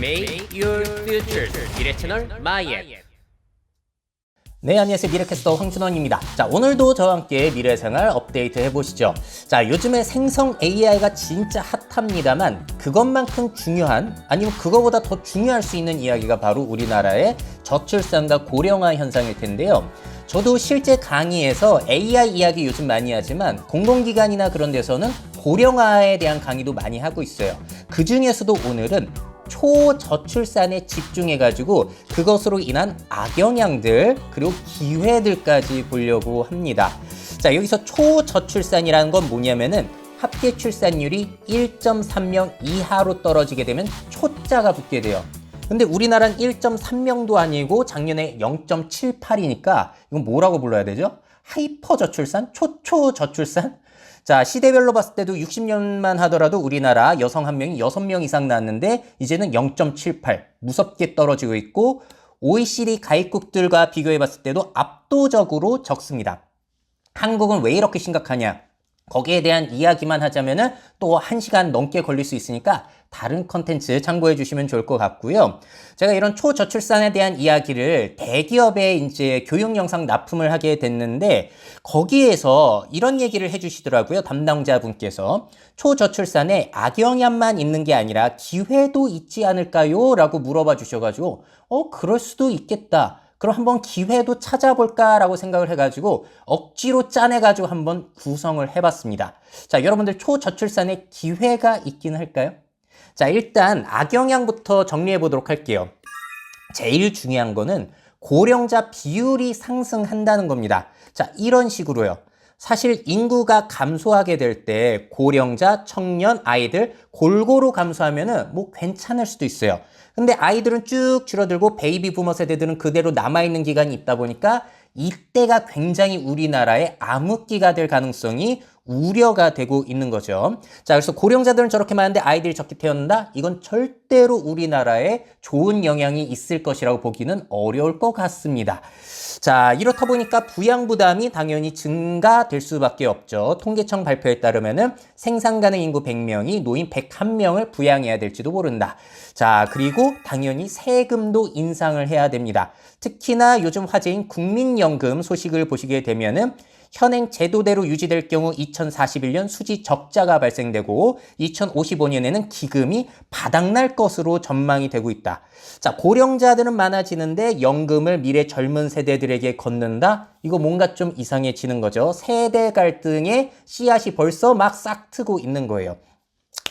Make your future 미래 채널 마이앤. 네, 안녕하세요. 미래캐스터 황준원입니다. 자, 오늘도 저와 함께 미래생활 업데이트 해보시죠. 자, 요즘에 생성 AI가 진짜 핫합니다만 그것만큼 중요한, 아니면 그거보다 더 중요할 수 있는 이야기가 바로 우리나라의 저출산과 고령화 현상일 텐데요. 저도 실제 강의에서 AI 이야기 요즘 많이 하지만 공공기관이나 그런 데서는 고령화에 대한 강의도 많이 하고 있어요. 그 중에서도 오늘은 초저출산에 집중해가지고 그것으로 인한 악영향들 그리고 기회들까지 보려고 합니다. 자, 여기서 초저출산이라는 건 뭐냐면은 합계 출산율이 1.3명 이하로 떨어지게 되면 초자가 붙게 돼요. 근데 우리나라는 1.3명도 아니고 작년에 0.78이니까 이건 뭐라고 불러야 되죠? 하이퍼 저출산? 초초저출산? 자, 시대별로 봤을 때도 60년만 하더라도 우리나라 여성 한 명이 6명 이상 낳았는데 이제는 0.78 무섭게 떨어지고 있고, OECD 가입국들과 비교해 봤을 때도 압도적으로 적습니다. 한국은 왜 이렇게 심각하냐? 거기에 대한 이야기만 하자면은 또 1시간 넘게 걸릴 수 있으니까 다른 컨텐츠 참고해 주시면 좋을 것 같고요. 제가 이런 초저출산에 대한 이야기를 대기업에 이제 교육 영상 납품을 하게 됐는데 거기에서 이런 얘기를 해 주시더라고요. 담당자분께서 초저출산에 악영향만 있는 게 아니라 기회도 있지 않을까요? 라고 물어봐 주셔가지고 그럴 수도 있겠다. 그럼 한번 기회도 찾아볼까라고 생각을 해가지고 억지로 짜내가지고 한번 구성을 해봤습니다. 자, 여러분들 초저출산에 기회가 있긴 할까요? 자, 일단 악영향부터 정리해 보도록 할게요. 제일 중요한 거는 고령자 비율이 상승한다는 겁니다. 자, 이런 식으로요. 사실 인구가 감소하게 될 때 고령자, 청년, 아이들 골고루 감소하면은 뭐 괜찮을 수도 있어요. 근데 아이들은 쭉 줄어들고 베이비 부머 세대들은 그대로 남아있는 기간이 있다 보니까 이때가 굉장히 우리나라의 암흑기가 될 가능성이 우려가 되고 있는 거죠. 자, 그래서 고령자들은 저렇게 많은데 아이들이 적게 태어난다? 이건 절대로 우리나라에 좋은 영향이 있을 것이라고 보기는 어려울 것 같습니다. 자, 이렇다 보니까 부양 부담이 당연히 증가될 수밖에 없죠. 통계청 발표에 따르면은 생산 가능 인구 100명이 노인 101명을 부양해야 될지도 모른다. 자, 그리고 당연히 세금도 인상을 해야 됩니다. 특히나 요즘 화제인 국민연금 소식을 보시게 되면은 현행 제도대로 유지될 경우 2041년 수지 적자가 발생되고 2055년에는 기금이 바닥날 것으로 전망이 되고 있다. 자, 고령자들은 많아지는데 연금을 미래 젊은 세대들에게 걷는다? 이거 뭔가 좀 이상해지는 거죠. 세대 갈등의 씨앗이 벌써 막 싹 트고 있는 거예요.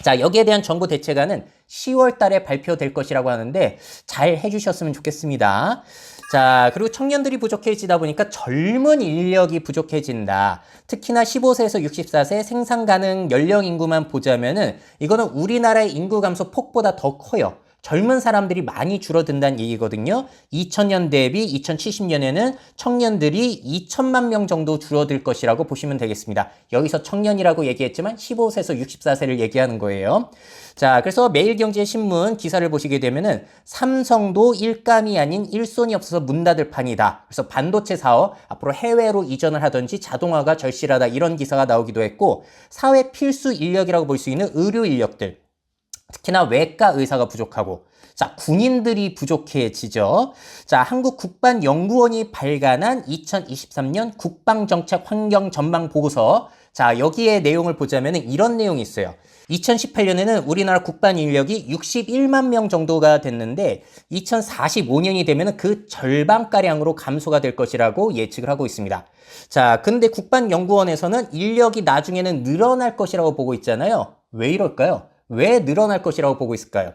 자, 여기에 대한 정부 대책안은 10월 달에 발표될 것이라고 하는데 잘 해주셨으면 좋겠습니다. 자, 그리고 청년들이 부족해지다 보니까 젊은 인력이 부족해진다. 특히나 15세에서 64세 생산 가능 연령 인구만 보자면은 이거는 우리나라의 인구 감소 폭보다 더 커요. 젊은 사람들이 많이 줄어든다는 얘기거든요. 2000년 대비 2070년에는 청년들이 2천만 명 정도 줄어들 것이라고 보시면 되겠습니다. 여기서 청년이라고 얘기했지만 15세에서 64세를 얘기하는 거예요. 자, 그래서 매일경제신문 기사를 보시게 되면은 삼성도 일감이 아닌 일손이 없어서 문 닫을 판이다. 그래서 반도체 사업 앞으로 해외로 이전을 하든지 자동화가 절실하다, 이런 기사가 나오기도 했고, 사회 필수 인력이라고 볼 수 있는 의료 인력들, 특히나 외과 의사가 부족하고, 자, 군인들이 부족해지죠. 자, 한국국방연구원이 발간한 2023년 국방정책 환경 전망 보고서, 자, 여기에 내용을 보자면 이런 내용이 있어요. 2018년에는 우리나라 국방 인력이 61만 명 정도가 됐는데 2045년이 되면 그 절반가량으로 감소가 될 것이라고 예측을 하고 있습니다. 자, 근데 국방연구원에서는 인력이 나중에는 늘어날 것이라고 보고 있잖아요. 왜 이럴까요? 왜 늘어날 것이라고 보고 있을까요?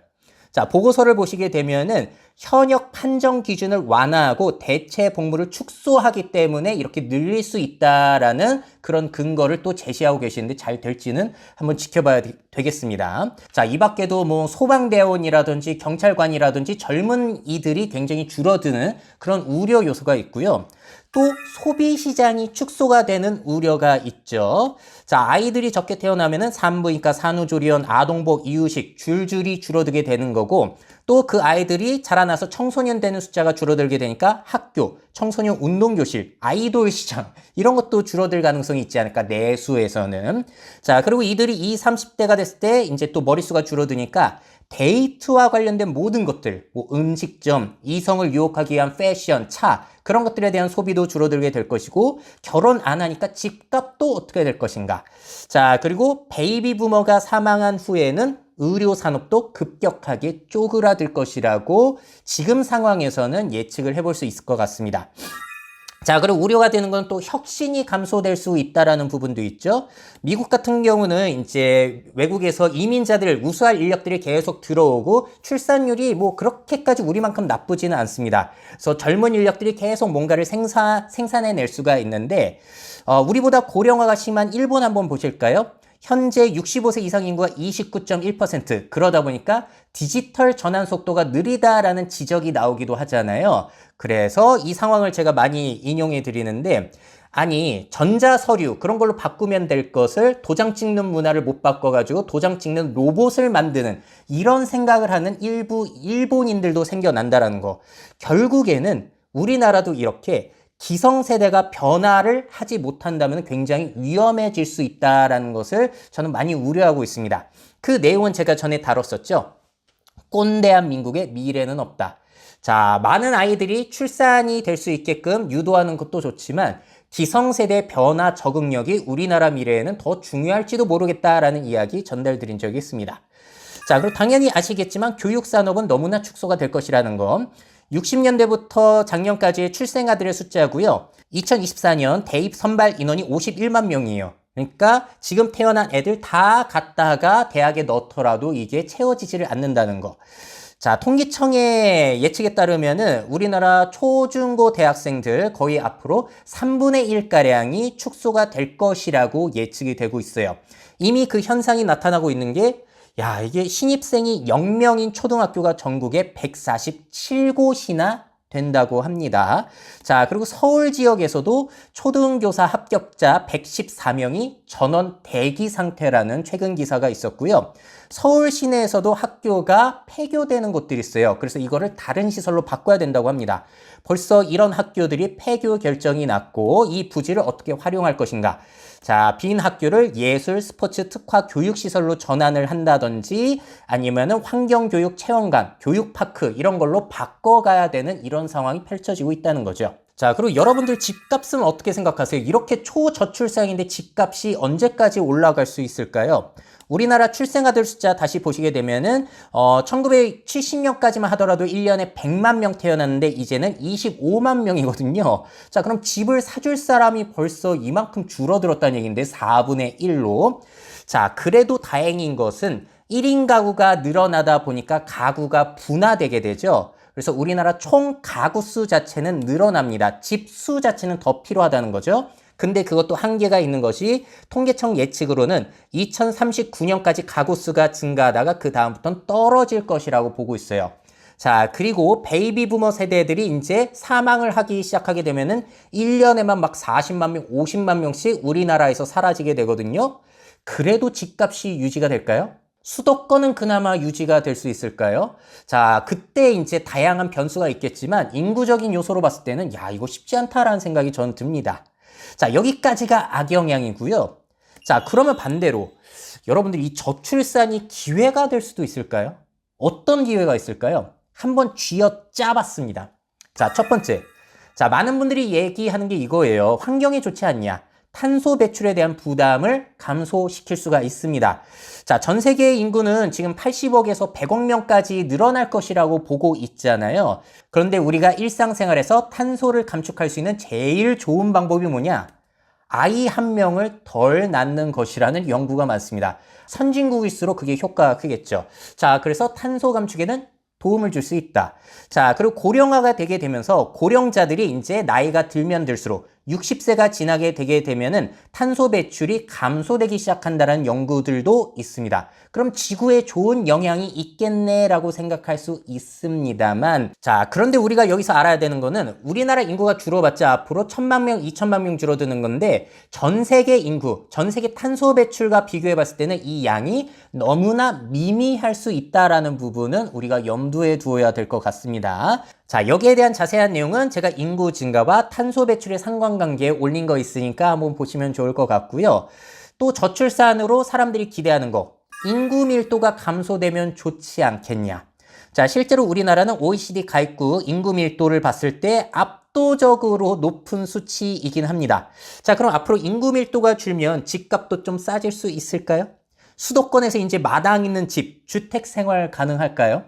자, 보고서를 보시게 되면은 현역 판정 기준을 완화하고 대체 복무를 축소하기 때문에 이렇게 늘릴 수 있다라는 그런 근거를 또 제시하고 계시는데 잘 될지는 한번 지켜봐야 되겠습니다. 자, 이 밖에도 뭐 소방대원이라든지 경찰관이라든지 젊은 이들이 굉장히 줄어드는 그런 우려 요소가 있고요. 또 소비 시장이 축소가 되는 우려가 있죠. 자, 아이들이 적게 태어나면은 산부인과, 산후조리원, 아동복, 이유식 줄줄이 줄어들게 되는 거고, 또 그 아이들이 자라나서 청소년 되는 숫자가 줄어들게 되니까 학교, 청소년 운동교실, 아이돌 시장 이런 것도 줄어들 가능성이 있지 않을까 내수에서는. 자, 그리고 이들이 20, 30대가 됐을 때 이제 또 머릿수가 줄어드니까 데이트와 관련된 모든 것들, 뭐 음식점, 이성을 유혹하기 위한 패션, 차 그런 것들에 대한 소비도 줄어들게 될 것이고 결혼 안 하니까 집값도 어떻게 될 것인가. 자, 그리고 베이비 부머가 사망한 후에는 의료 산업도 급격하게 쪼그라들 것이라고 지금 상황에서는 예측을 해볼 수 있을 것 같습니다. 자, 그리고 우려가 되는 건 또 혁신이 감소될 수 있다라는 부분도 있죠. 미국 같은 경우는 이제 외국에서 이민자들, 우수할 인력들이 계속 들어오고 출산율이 뭐 그렇게까지 우리만큼 나쁘지는 않습니다. 그래서 젊은 인력들이 계속 뭔가를 생산해낼 수가 있는데 우리보다 고령화가 심한 일본 한번 보실까요? 현재 65세 이상 인구가 29.1%. 그러다 보니까 디지털 전환 속도가 느리다라는 지적이 나오기도 하잖아요. 그래서 이 상황을 제가 많이 인용해 드리는데, 아니 전자서류 그런 걸로 바꾸면 될 것을 도장 찍는 문화를 못 바꿔가지고 도장 찍는 로봇을 만드는 이런 생각을 하는 일부 일본인들도 생겨난다라는 거. 결국에는 우리나라도 이렇게 기성세대가 변화를 하지 못한다면 굉장히 위험해질 수 있다는 것을 저는 많이 우려하고 있습니다. 그 내용은 제가 전에 다뤘었죠. 꼰대한 민국의 미래는 없다. 자, 많은 아이들이 출산이 될 수 있게끔 유도하는 것도 좋지만 기성세대 변화 적응력이 우리나라 미래에는 더 중요할지도 모르겠다라는 이야기 전달드린 적이 있습니다. 자, 그리고 당연히 아시겠지만 교육산업은 너무나 축소가 될 것이라는 거. 60년대부터 작년까지의 출생아들의 숫자고요. 2024년 대입 선발 인원이 51만 명이에요. 그러니까 지금 태어난 애들 다 갖다가 대학에 넣더라도 이게 채워지지를 않는다는 거. 자, 통계청의 예측에 따르면은 우리나라 초중고 대학생들 거의 앞으로 3분의 1가량이 축소가 될 것이라고 예측이 되고 있어요. 이미 그 현상이 나타나고 있는 게 이게 신입생이 0명인 초등학교가 전국에 147곳이나 된다고 합니다. 자, 그리고 서울 지역에서도 초등교사 합격자 114명이 전원 대기 상태라는 최근 기사가 있었고요. 서울 시내에서도 학교가 폐교되는 곳들이 있어요. 그래서 이거를 다른 시설로 바꿔야 된다고 합니다. 벌써 이런 학교들이 폐교 결정이 났고 이 부지를 어떻게 활용할 것인가. 자, 빈 학교를 예술, 스포츠, 특화 교육시설로 전환을 한다든지 아니면은 환경교육 체험관, 교육파크 이런 걸로 바꿔가야 되는 이런 상황이 펼쳐지고 있다는 거죠. 자, 그리고 여러분들 집값은 어떻게 생각하세요? 이렇게 초저출생인데 집값이 언제까지 올라갈 수 있을까요? 우리나라 출생아들 숫자 다시 보시게 되면은 1970년까지만 하더라도 1년에 100만 명 태어났는데 이제는 25만 명이거든요. 자, 그럼 집을 사줄 사람이 벌써 이만큼 줄어들었다는 얘기인데 4분의 1로. 자, 그래도 다행인 것은 1인 가구가 늘어나다 보니까 가구가 분화되게 되죠. 그래서 우리나라 총 가구 수 자체는 늘어납니다. 집 수 자체는 더 필요하다는 거죠. 근데 그것도 한계가 있는 것이 통계청 예측으로는 2039년까지 가구 수가 증가하다가 그 다음부터는 떨어질 것이라고 보고 있어요. 자, 그리고 베이비 부머 세대들이 이제 사망을 하기 시작하게 되면은 1년에만 막 40만 명, 50만 명씩 우리나라에서 사라지게 되거든요. 그래도 집값이 유지가 될까요? 수도권은 그나마 유지가 될 수 있을까요? 자, 그때 이제 다양한 변수가 있겠지만 인구적인 요소로 봤을 때는 이거 쉽지 않다라는 생각이 저는 듭니다. 자, 여기까지가 악영향이고요. 자, 그러면 반대로 여러분들 이 저출산이 기회가 될 수도 있을까요? 어떤 기회가 있을까요? 한번 쥐어짜봤습니다. 자, 첫 번째. 자, 많은 분들이 얘기하는 게 이거예요. 환경에 좋지 않냐? 탄소 배출에 대한 부담을 감소시킬 수가 있습니다. 자, 전 세계의 인구는 지금 80억에서 100억 명까지 늘어날 것이라고 보고 있잖아요. 그런데 우리가 일상생활에서 탄소를 감축할 수 있는 제일 좋은 방법이 뭐냐? 아이 한 명을 덜 낳는 것이라는 연구가 많습니다. 선진국일수록 그게 효과가 크겠죠. 자, 그래서 탄소 감축에는 도움을 줄 수 있다. 자, 그리고 고령화가 되게 되면서 고령자들이 이제 나이가 들면 들수록 60세가 지나게 되게 되면은 탄소 배출이 감소되기 시작한다는 연구들도 있습니다. 그럼 지구에 좋은 영향이 있겠네라고 생각할 수 있습니다만, 자, 그런데 우리가 여기서 알아야 되는 거는 우리나라 인구가 줄어봤자 앞으로 1000만 명, 2000만 명 줄어드는 건데 전 세계 인구, 전 세계 탄소 배출과 비교해 봤을 때는 이 양이 너무나 미미할 수 있다라는 부분은 우리가 염두에 두어야 될 것 같습니다. 자, 여기에 대한 자세한 내용은 제가 인구 증가와 탄소 배출의 상관관계에 올린 거 있으니까 한번 보시면 좋을 것 같고요. 또 저출산으로 사람들이 기대하는 거, 인구 밀도가 감소되면 좋지 않겠냐. 자, 실제로 우리나라는 OECD 가입국 인구 밀도를 봤을 때 압도적으로 높은 수치이긴 합니다. 자, 그럼 앞으로 인구 밀도가 줄면 집값도 좀 싸질 수 있을까요? 수도권에서 이제 마당 있는 집, 주택 생활 가능할까요?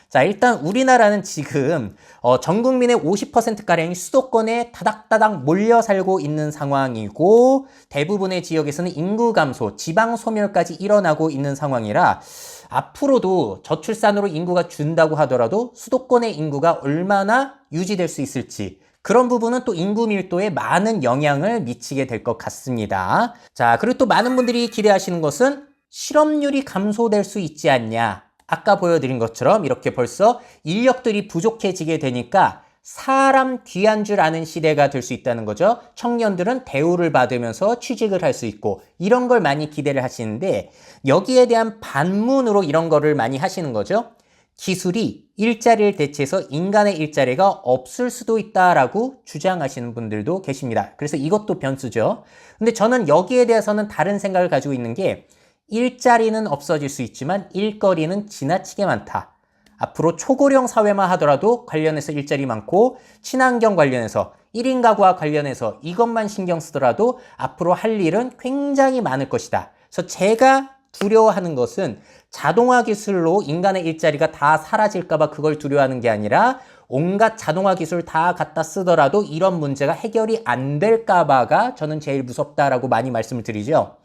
자, 일단 우리나라는 지금 전 국민의 50%가량이 수도권에 다닥다닥 몰려 살고 있는 상황이고 대부분의 지역에서는 인구 감소, 지방 소멸까지 일어나고 있는 상황이라 앞으로도 저출산으로 인구가 준다고 하더라도 수도권의 인구가 얼마나 유지될 수 있을지 그런 부분은 또 인구 밀도에 많은 영향을 미치게 될 것 같습니다. 자, 그리고 또 많은 분들이 기대하시는 것은 실업률이 감소될 수 있지 않냐. 아까 보여드린 것처럼 이렇게 벌써 인력들이 부족해지게 되니까 사람 귀한 줄 아는 시대가 될 수 있다는 거죠. 청년들은 대우를 받으면서 취직을 할 수 있고 이런 걸 많이 기대를 하시는데 여기에 대한 반문으로 이런 거를 많이 하시는 거죠. 기술이 일자리를 대체해서 인간의 일자리가 없을 수도 있다라고 주장하시는 분들도 계십니다. 그래서 이것도 변수죠. 근데 저는 여기에 대해서는 다른 생각을 가지고 있는 게 일자리는 없어질 수 있지만 일거리는 지나치게 많다. 앞으로 초고령 사회만 하더라도 관련해서 일자리 많고 친환경 관련해서 1인 가구와 관련해서 이것만 신경 쓰더라도 앞으로 할 일은 굉장히 많을 것이다. 그래서 제가 두려워하는 것은 자동화 기술로 인간의 일자리가 다 사라질까 봐 그걸 두려워하는 게 아니라 온갖 자동화 기술 다 갖다 쓰더라도 이런 문제가 해결이 안 될까 봐가 저는 제일 무섭다라고 많이 말씀을 드리죠.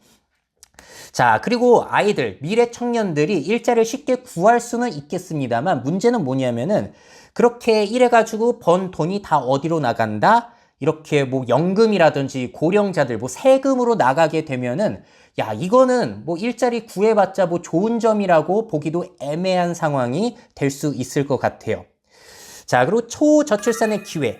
자, 그리고 아이들, 미래 청년들이 일자리를 쉽게 구할 수는 있겠습니다만 문제는 뭐냐면은 그렇게 이래가지고 번 돈이 다 어디로 나간다? 이렇게 뭐 연금이라든지 고령자들 뭐 세금으로 나가게 되면은 야, 이거는 뭐 일자리 구해봤자 뭐 좋은 점이라고 보기도 애매한 상황이 될 수 있을 것 같아요. 자, 그리고 초저출산의 기회.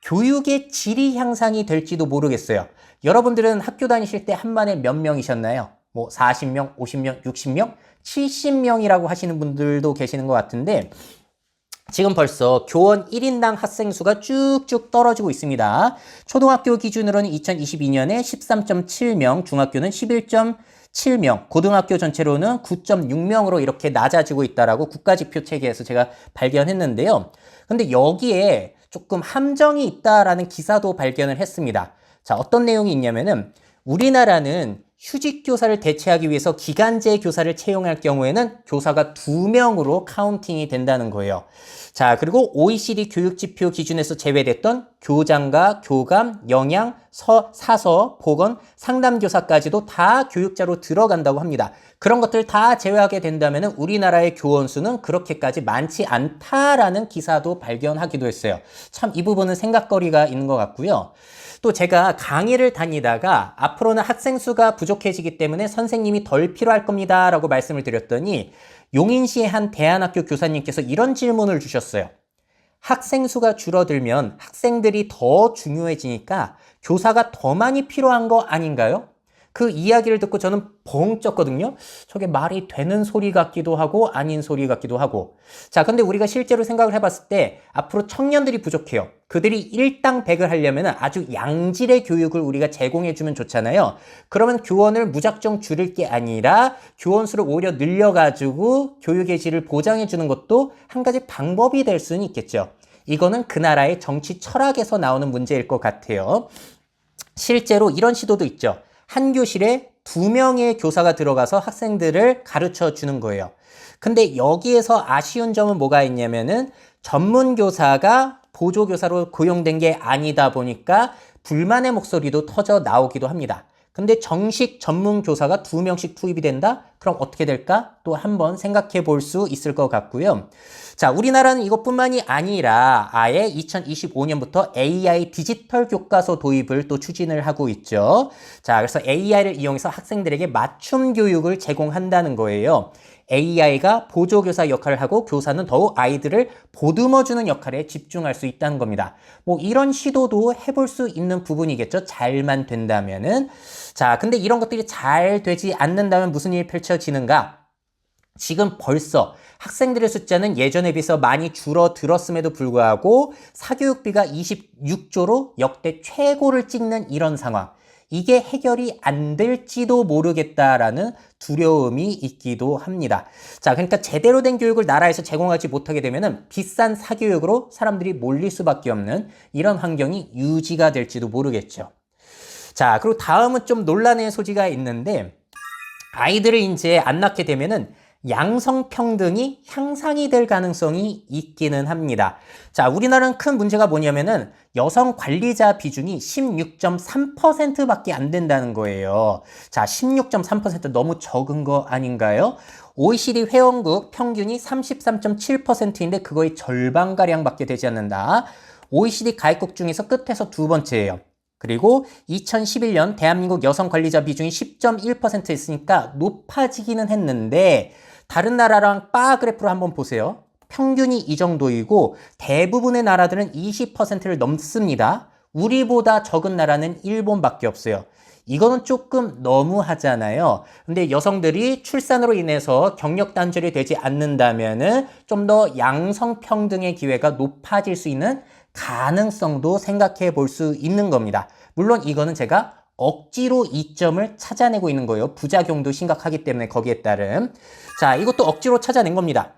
교육의 질이 향상이 될지도 모르겠어요. 여러분들은 학교 다니실 때 한 반에 몇 명이셨나요? 뭐 40명, 50명, 60명, 70명이라고 하시는 분들도 계시는 것 같은데 지금 벌써 교원 1인당 학생 수가 쭉쭉 떨어지고 있습니다. 초등학교 기준으로는 2022년에 13.7명, 중학교는 11.7명, 고등학교 전체로는 9.6명으로 이렇게 낮아지고 있다라고 국가지표 체계에서 제가 발견했는데요. 근데 여기에 조금 함정이 있다라는 기사도 발견을 했습니다. 자, 어떤 내용이 있냐면은 우리나라는 휴직 교사를 대체하기 위해서 기간제 교사를 채용할 경우에는 교사가 2명으로 카운팅이 된다는 거예요. 자, 그리고 OECD 교육지표 기준에서 제외됐던 교장과 교감, 영양, 사서, 보건, 상담교사까지도 다 교육자로 들어간다고 합니다. 그런 것들 다 제외하게 된다면 우리나라의 교원 수는 그렇게까지 많지 않다라는 기사도 발견하기도 했어요. 참 이 부분은 생각거리가 있는 것 같고요. 또 제가 강의를 다니다가 앞으로는 학생 수가 부족해지기 때문에 선생님이 덜 필요할 겁니다 라고 말씀을 드렸더니 용인시의 한 대안학교 교사님께서 이런 질문을 주셨어요. 학생 수가 줄어들면 학생들이 더 중요해지니까 교사가 더 많이 필요한 거 아닌가요? 그 이야기를 듣고 저는 벙 쪘거든요. 저게 말이 되는 소리 같기도 하고 아닌 소리 같기도 하고. 자, 근데 우리가 실제로 생각을 해봤을 때 앞으로 청년들이 부족해요. 그들이 일당백을 하려면 아주 양질의 교육을 우리가 제공해주면 좋잖아요. 그러면 교원을 무작정 줄일 게 아니라 교원 수를 오히려 늘려가지고 교육의 질을 보장해주는 것도 한 가지 방법이 될 수는 있겠죠. 이거는 그 나라의 정치 철학에서 나오는 문제일 것 같아요. 실제로 이런 시도도 있죠. 한 교실에 2명의 교사가 들어가서 학생들을 가르쳐 주는 거예요. 근데 여기에서 아쉬운 점은 뭐가 있냐면은 전문 교사가 보조교사로 고용된 게 아니다 보니까 불만의 목소리도 터져 나오기도 합니다. 근데 정식 전문 교사가 2명씩 투입이 된다? 그럼 어떻게 될까? 또 한번 생각해 볼 수 있을 것 같고요. 자, 우리나라는 이것뿐만이 아니라 아예 2025년부터 AI 디지털 교과서 도입을 또 추진을 하고 있죠. 자, 그래서 AI를 이용해서 학생들에게 맞춤 교육을 제공한다는 거예요. AI가 보조교사 역할을 하고 교사는 더욱 아이들을 보듬어주는 역할에 집중할 수 있다는 겁니다. 뭐 이런 시도도 해볼 수 있는 부분이겠죠. 잘만 된다면은. 자, 근데 이런 것들이 잘 되지 않는다면 무슨 일이 펼쳐지는가? 지금 벌써 학생들의 숫자는 예전에 비해서 많이 줄어들었음에도 불구하고 사교육비가 26조로 역대 최고를 찍는 이런 상황. 이게 해결이 안 될지도 모르겠다라는 두려움이 있기도 합니다. 자, 그러니까 제대로 된 교육을 나라에서 제공하지 못하게 되면은 비싼 사교육으로 사람들이 몰릴 수밖에 없는 이런 환경이 유지가 될지도 모르겠죠. 자, 그리고 다음은 좀 논란의 소지가 있는데 아이들을 이제 안 낳게 되면은 양성평등이 향상이 될 가능성이 있기는 합니다. 자, 우리나라는 큰 문제가 뭐냐면은 여성 관리자 비중이 16.3%밖에 안 된다는 거예요. 자, 16.3% 너무 적은 거 아닌가요? OECD 회원국 평균이 33.7%인데 그거의 절반가량밖에 되지 않는다. OECD 가입국 중에서 끝에서 두 번째예요. 그리고 2011년 대한민국 여성 관리자 비중이 10.1%였으니까 높아지기는 했는데 다른 나라랑 바 그래프로 한번 보세요. 평균이 이 정도이고 대부분의 나라들은 20%를 넘습니다. 우리보다 적은 나라는 일본밖에 없어요. 이거는 조금 너무하잖아요. 근데 여성들이 출산으로 인해서 경력 단절이 되지 않는다면은 좀 더 양성평등의 기회가 높아질 수 있는 가능성도 생각해 볼 수 있는 겁니다. 물론 이거는 제가 억지로 이점을 찾아내고 있는 거예요. 부작용도 심각하기 때문에 거기에 따른. 자, 이것도 억지로 찾아낸 겁니다.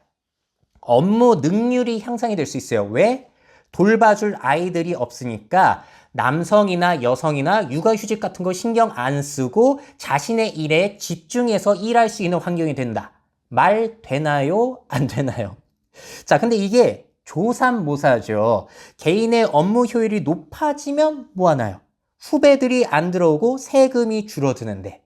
업무 능률이 향상이 될 수 있어요. 왜? 돌봐줄 아이들이 없으니까 남성이나 여성이나 육아휴직 같은 거 신경 안 쓰고 자신의 일에 집중해서 일할 수 있는 환경이 된다. 말 되나요? 안 되나요? 자, 근데 이게 조삼모사죠. 개인의 업무 효율이 높아지면 뭐 하나요? 후배들이 안 들어오고 세금이 줄어드는데.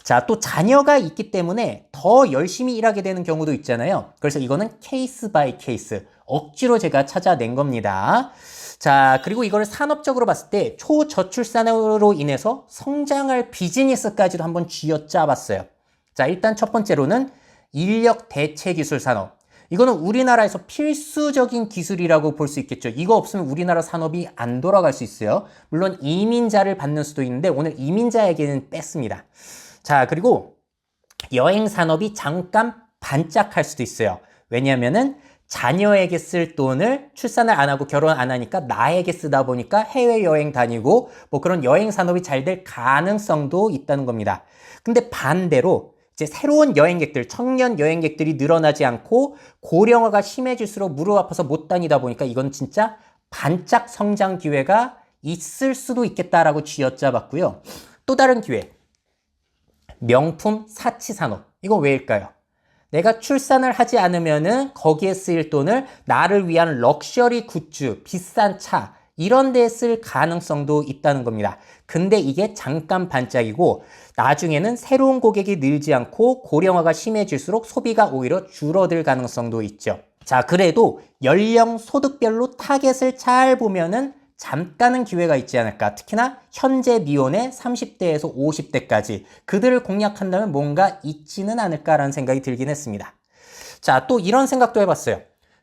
자, 또 자녀가 있기 때문에 더 열심히 일하게 되는 경우도 있잖아요. 그래서 이거는 케이스 바이 케이스. 억지로 제가 찾아낸 겁니다. 자, 그리고 이걸 산업적으로 봤을 때 초저출산으로 인해서 성장할 비즈니스까지도 한번 쥐어짜봤어요. 자, 일단 첫 번째로는 인력 대체 기술 산업. 이거는 우리나라에서 필수적인 기술이라고 볼 수 있겠죠. 이거 없으면 우리나라 산업이 안 돌아갈 수 있어요. 물론 이민자를 받는 수도 있는데 오늘 이민자에게는 뺐습니다. 자, 그리고 여행 산업이 잠깐 반짝할 수도 있어요. 왜냐하면은 자녀에게 쓸 돈을 출산을 안 하고 결혼 안 하니까 나에게 쓰다 보니까 해외여행 다니고 뭐 그런 여행 산업이 잘 될 가능성도 있다는 겁니다. 근데 반대로 이제 새로운 여행객들, 청년 여행객들이 늘어나지 않고 고령화가 심해질수록 무릎 아파서 못 다니다 보니까 이건 진짜 반짝 성장 기회가 있을 수도 있겠다라고 쥐어짜봤고요. 또 다른 기회, 명품 사치 산업. 이거 왜일까요? 내가 출산을 하지 않으면은 거기에 쓰일 돈을 나를 위한 럭셔리 굿즈, 비싼 차 이런 데에 쓸 가능성도 있다는 겁니다. 근데 이게 잠깐 반짝이고 나중에는 새로운 고객이 늘지 않고 고령화가 심해질수록 소비가 오히려 줄어들 가능성도 있죠. 자, 그래도 연령 소득별로 타겟을 잘 보면은 잠깐은 기회가 있지 않을까. 특히나 현재 미혼의 30대에서 50대까지 그들을 공략한다면 뭔가 있지는 않을까라는 생각이 들긴 했습니다. 자, 또 이런 생각도 해봤어요.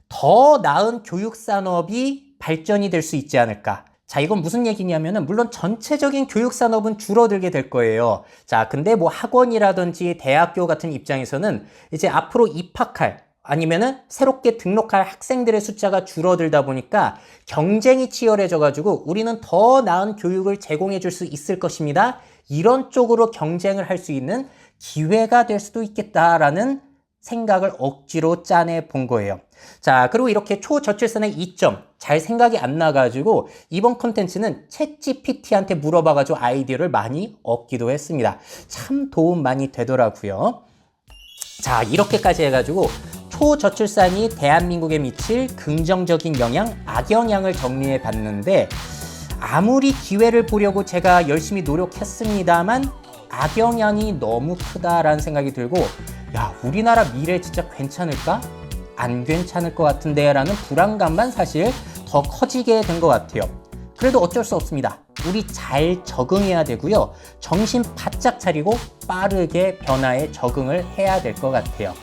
더 나은 교육 산업이 발전이 될 수 있지 않을까. 자, 이건 무슨 얘기냐면은 물론 전체적인 교육 산업은 줄어들게 될 거예요. 자, 근데 뭐 학원이라든지 대학교 같은 입장에서는 이제 앞으로 입학할 아니면은 새롭게 등록할 학생들의 숫자가 줄어들다 보니까 경쟁이 치열해져 가지고 우리는 더 나은 교육을 제공해 줄 수 있을 것입니다. 이런 쪽으로 경쟁을 할 수 있는 기회가 될 수도 있겠다라는 생각을 억지로 짜내 본 거예요. 자, 그리고 이렇게 초저출산의 이점 잘 생각이 안 나가지고 이번 컨텐츠는 챗GPT한테 물어봐가지고 아이디어를 많이 얻기도 했습니다. 참 도움 많이 되더라고요. 자, 이렇게까지 해가지고 초저출산이 대한민국에 미칠 긍정적인 영향, 악영향을 정리해 봤는데 아무리 기회를 보려고 제가 열심히 노력했습니다만 악영향이 너무 크다라는 생각이 들고, 야, 우리나라 미래 진짜 괜찮을까? 안 괜찮을 것 같은데 라는 불안감만 사실 더 커지게 된 것 같아요. 그래도 어쩔 수 없습니다. 우리 잘 적응해야 되고요. 정신 바짝 차리고 빠르게 변화에 적응을 해야 될 것 같아요.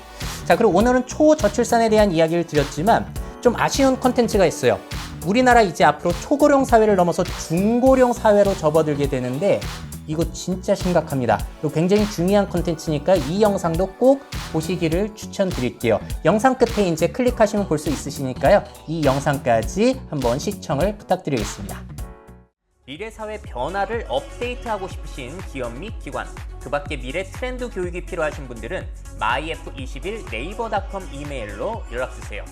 자, 그리고 오늘은 초저출산에 대한 이야기를 드렸지만 좀 아쉬운 컨텐츠가 있어요. 우리나라 이제 앞으로 초고령 사회를 넘어서 중고령 사회로 접어들게 되는데 이거 진짜 심각합니다. 그리고 굉장히 중요한 컨텐츠니까 이 영상도 꼭 보시기를 추천드릴게요. 영상 끝에 이제 클릭하시면 볼 수 있으시니까요. 이 영상까지 한번 시청을 부탁드리겠습니다. 미래사회 변화를 업데이트하고 싶으신 기업 및 기관, 그 밖에 미래 트렌드 교육이 필요하신 분들은 myf21 네이버닷컴 이메일로 연락주세요.